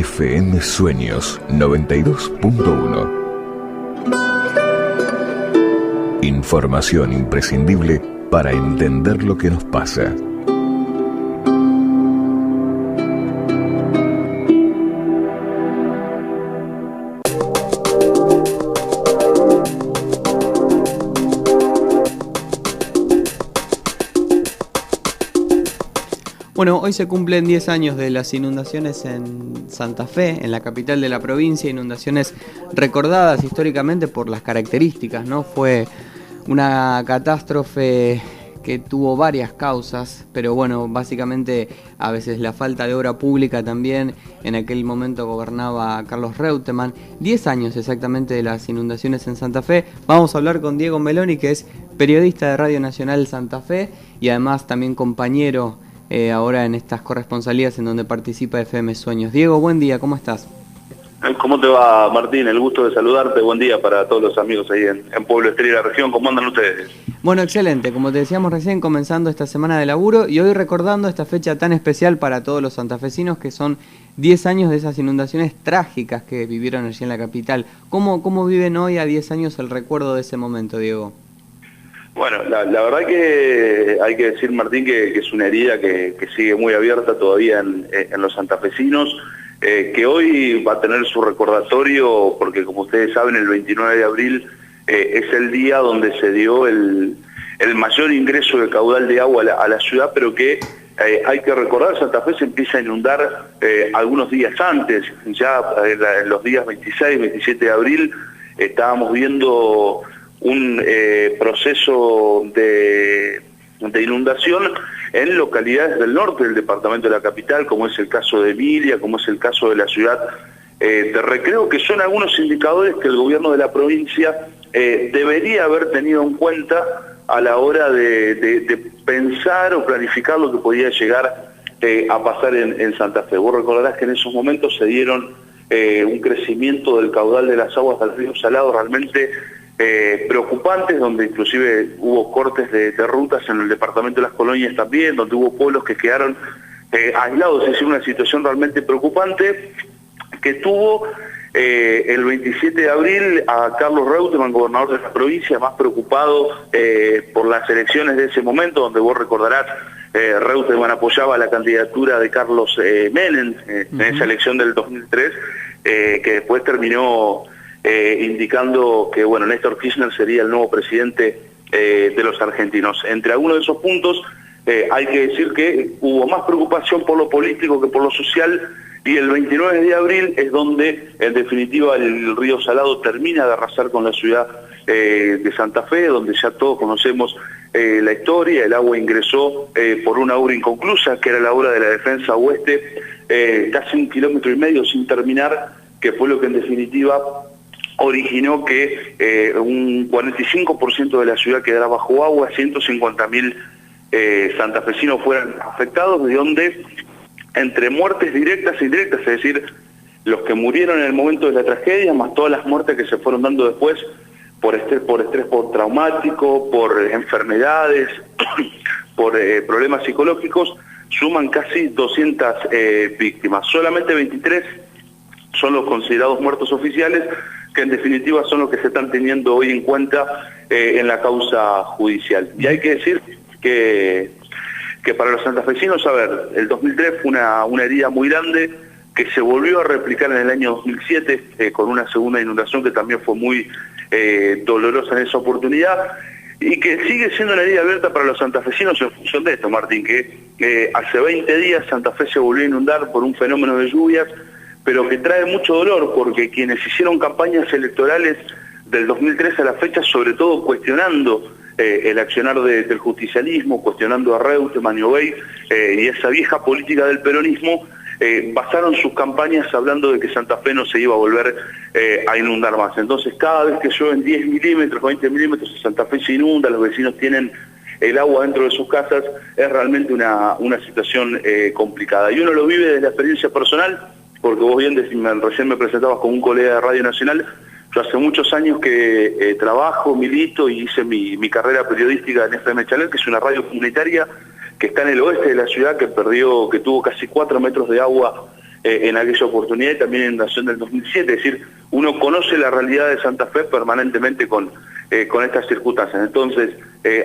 FM Sueños 92.1. Información imprescindible para entender lo que nos pasa. Bueno, hoy se cumplen 10 años de las inundaciones en Santa Fe, en la capital de la provincia, inundaciones recordadas históricamente por las características, ¿no? Fue una catástrofe que tuvo varias causas, pero bueno, básicamente a veces la falta de obra pública también. En aquel momento gobernaba Carlos Reutemann. 10 años exactamente de las inundaciones en Santa Fe. Vamos a hablar con Diego Meloni, que es periodista de Radio Nacional Santa Fe y además también compañero ahora en estas corresponsalías en donde participa FM Sueños. Diego, buen día, ¿cómo estás? ¿Cómo te va, Martín? El gusto de saludarte. Buen día para todos los amigos ahí en Pueblo Estiero y la región. ¿Cómo andan ustedes? Bueno, excelente. Como te decíamos recién, comenzando esta semana de laburo y hoy recordando esta fecha tan especial para todos los santafesinos, que son 10 años de esas inundaciones trágicas que vivieron allí en la capital. ¿Cómo viven hoy a 10 años el recuerdo de ese momento, Diego? Bueno, la verdad que hay que decir, Martín, que es una herida que sigue muy abierta todavía en los santafesinos, que hoy va a tener su recordatorio porque, como ustedes saben, el 29 de abril es el día donde se dio el mayor ingreso de caudal de agua a la ciudad, pero que hay que recordar, Santa Fe se empieza a inundar algunos días antes. Ya en los días 26, 27 de abril estábamos viendo un proceso de inundación en localidades del norte del departamento de la capital, como es el caso de Emilia, como es el caso de la ciudad de Recreo, que son algunos indicadores que el gobierno de la provincia debería haber tenido en cuenta a la hora de pensar o planificar lo que podía llegar a pasar en Santa Fe. Vos recordarás que en esos momentos se dieron un crecimiento del caudal de las aguas del río Salado realmente preocupantes, donde inclusive hubo cortes de rutas en el departamento de Las Colonias también, donde hubo pueblos que quedaron aislados. Es decir, una situación realmente preocupante que tuvo el 27 de abril a Carlos Reutemann, gobernador de la provincia, más preocupado por las elecciones de ese momento, donde vos recordarás Reutemann apoyaba la candidatura de Carlos Menem en esa elección del 2003, que después terminó indicando que bueno, Néstor Kirchner sería el nuevo presidente de los argentinos. Entre algunos de esos puntos hay que decir que hubo más preocupación por lo político que por lo social, y el 29 de abril es donde en definitiva el río Salado termina de arrasar con la ciudad de Santa Fe, donde ya todos conocemos la historia. El agua ingresó por una obra inconclusa, que era la obra de la defensa oeste, casi 1,5 kilómetros sin terminar, que fue lo que en definitiva originó que un 45% de la ciudad quedara bajo agua, 150.000 santafesinos fueran afectados, de donde entre muertes directas e indirectas, es decir, los que murieron en el momento de la tragedia, más todas las muertes que se fueron dando después por estrés traumático, por enfermedades, por problemas psicológicos, suman casi 200 víctimas. Solamente 23 son los considerados muertos oficiales, que en definitiva son los que se están teniendo hoy en cuenta en la causa judicial. Y hay que decir que para los santafesinos, a ver, el 2003 fue una herida muy grande que se volvió a replicar en el año 2007 con una segunda inundación que también fue muy dolorosa en esa oportunidad, y que sigue siendo una herida abierta para los santafesinos en función de esto, Martín, que hace 20 días Santa Fe se volvió a inundar por un fenómeno de lluvias, pero que trae mucho dolor porque quienes hicieron campañas electorales del 2003 a la fecha, sobre todo cuestionando el accionar del justicialismo, cuestionando a Reutemann y Obey y esa vieja política del peronismo, basaron sus campañas hablando de que Santa Fe no se iba a volver a inundar más. Entonces cada vez que llueven 10 milímetros, 20 milímetros, Santa Fe se inunda, los vecinos tienen el agua dentro de sus casas, es realmente una situación complicada. Y uno lo vive desde la experiencia personal, porque vos bien recién me presentabas como un colega de Radio Nacional. Yo hace muchos años que trabajo, milito y hice mi carrera periodística en FM Chalet, que es una radio comunitaria que está en el oeste de la ciudad, que tuvo casi 4 metros de agua en aquella oportunidad y también en la inundación del 2007. Es decir, uno conoce la realidad de Santa Fe permanentemente con estas circunstancias. Entonces,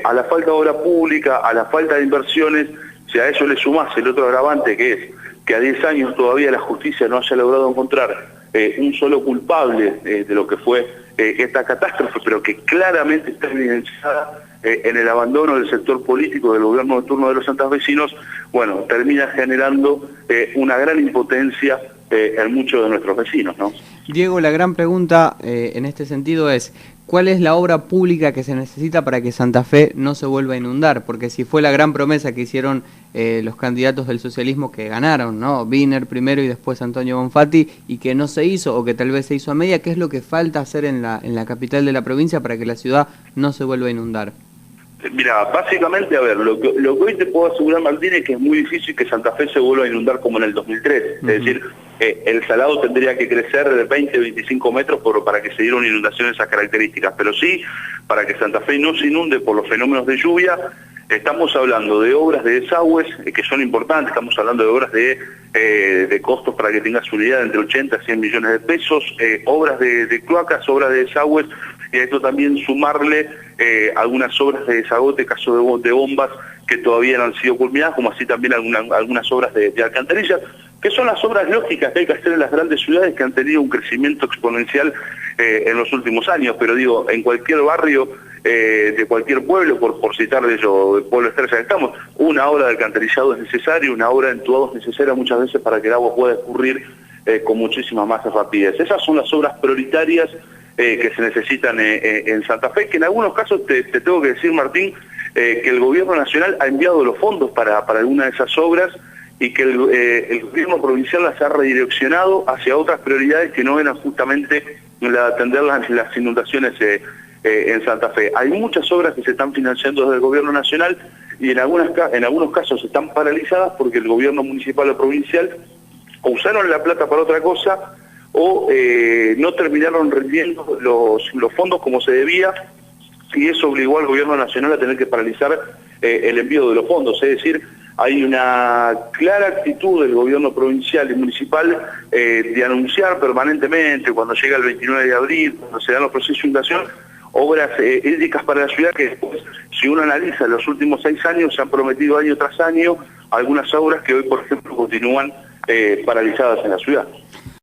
a la falta de obra pública, a la falta de inversiones, si a eso le sumás el otro agravante, que es que a 10 años todavía la justicia no haya logrado encontrar un solo culpable de lo que fue esta catástrofe, pero que claramente está evidenciada en el abandono del sector político del gobierno de turno de los santafesinos, bueno, termina generando una gran impotencia en muchos de nuestros vecinos, ¿no? Diego, la gran pregunta en este sentido es, ¿cuál es la obra pública que se necesita para que Santa Fe no se vuelva a inundar? Porque si fue la gran promesa que hicieron los candidatos del socialismo que ganaron, ¿no? Wiener primero y después Antonio Bonfatti, y que no se hizo o que tal vez se hizo a media, ¿qué es lo que falta hacer en la capital de la provincia para que la ciudad no se vuelva a inundar? Mira, básicamente, a ver, lo que hoy te puedo asegurar, Martín, es que es muy difícil que Santa Fe se vuelva a inundar como en el 2003. Es decir, el salado tendría que crecer de 20 a 25 metros para que se diera una inundación de esas características. Pero sí, para que Santa Fe no se inunde por los fenómenos de lluvia, estamos hablando de obras de desagües que son importantes, estamos hablando de obras de costos, para que tengas una idea, de entre 80 a 100 millones de pesos, obras de cloacas, obras de desagües, y a esto también sumarle algunas obras de desagote, caso de bombas que todavía no han sido culminadas, como así también algunas obras de alcantarillas, que son las obras lógicas que hay que hacer en las grandes ciudades, que han tenido un crecimiento exponencial en los últimos años. Pero digo, en cualquier barrio de cualquier pueblo, por citar de ello, el pueblo estrella que estamos, una obra de alcantarillado es necesaria, una obra de entubados es necesaria muchas veces para que el agua pueda escurrir con muchísima más rapidez. Esas son las obras prioritarias que se necesitan en Santa Fe, que en algunos casos te tengo que decir, Martín, que el gobierno nacional ha enviado los fondos para alguna de esas obras, y que el gobierno provincial las ha redireccionado hacia otras prioridades que no eran justamente la de atender las inundaciones en Santa Fe. Hay muchas obras que se están financiando desde el gobierno nacional y en algunos casos están paralizadas porque el gobierno municipal o provincial o usaron la plata para otra cosa o no terminaron rindiendo los fondos como se debía, y eso obligó al gobierno nacional a tener que paralizar el envío de los fondos. Es decir, hay una clara actitud del gobierno provincial y municipal de anunciar permanentemente, cuando llega el 29 de abril, cuando se dan los procesos de inundación, obras hídricas para la ciudad, que después, si uno analiza los últimos 6 años, se han prometido año tras año algunas obras que hoy, por ejemplo, continúan paralizadas en la ciudad.